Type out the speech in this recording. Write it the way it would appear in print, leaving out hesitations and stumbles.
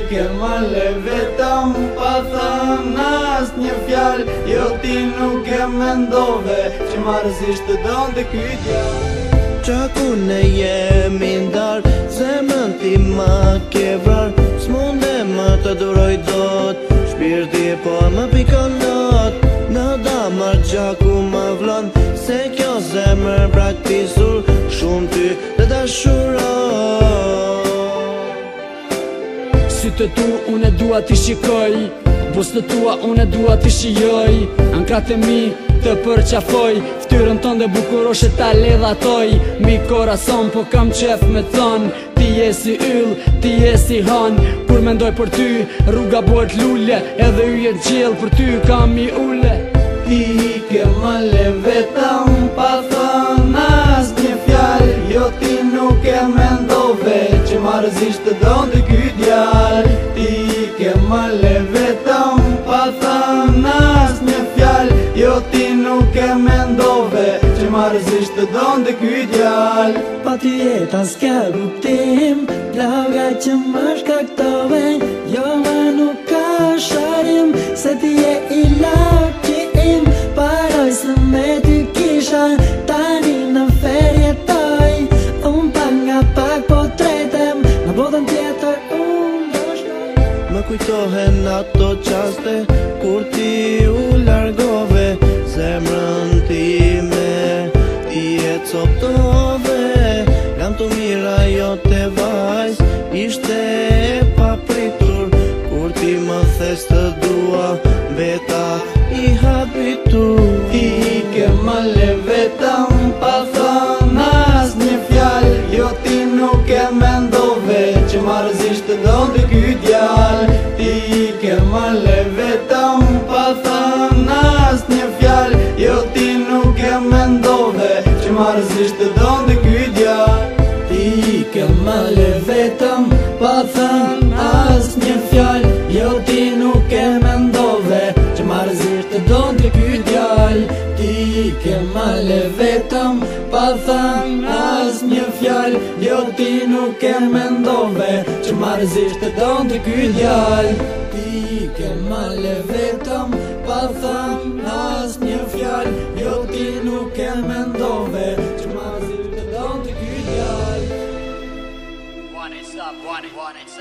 ke male vetëm pa thënë asnjë fjalë. Jo ti nuk e mendove që marrëzisht të donte ky djalë. Qa ku ne jemi ndar, zemrën ti ma ke vrar. S'munde më të duroj dot, shpirti po më pikonot. Në damar gjaku më vlon, se kjo zemër praktisur shumë ty të dashuron. Sytë tu unë dua t'i shikoj, buzët tua unë dua t'i shijoj. Ankrat e mi të përqafoj, ftyrën tënde bukuroshe ta ledhatoj. Mi korason po kam qef me thon, ti je si yll, ti je si han. Kur mendoj për ty, rruga bëhet lule, edhe yjet gjell për ty kam i ule. Ti ke male vetëm pa thënë asnjë fjalë. Jo ti nuk e mendove që marrëzisht të donte ky djalë. Ti ke male vetëm pa thënë asnjë fjalë. Jo ti nuk e mendove që marrëzisht të donte ky djalë. Pa ty jeta s'ka kuptim, plaga që më shkaktove. Jo më nuk ka sharim, se ti je i laki im. Paroj se me ty kisha, tani në fer jetoj. Unë pak nga pak po tretem, në botën tjetër unë do shkoj. Më kujtohen ato qaste, kur ti u largove. Zemrën time ti e coptove. Jam të mira jo te vajz, ishte e papritur. Kur ti më thes të dua, beta i habitur. Ti ke male vetëm pa thënë asnjë fjalë. Jo ti nuk e mendove që marrëzisht të donte ky djalë. Ti ke male vetëm pa thënë asnjë fjalë. Jo ti nuk e mendove që marrëzisht të donte ky djalë. Ti ke male vetëm pa thënë asnjë fjalë. Jo ti nuk e mendove që marrëzisht të donte ky djalë. Ti ke male vetëm pa thënë asnjë fjalë. Jo ti nuk e mendove që marrëzisht të donte ky djalë. Ti ke male vetëm pa thënë asnjë fjalë. Jo ti nuk e mendove që marrëzisht të donte ky djalë. One is up, one is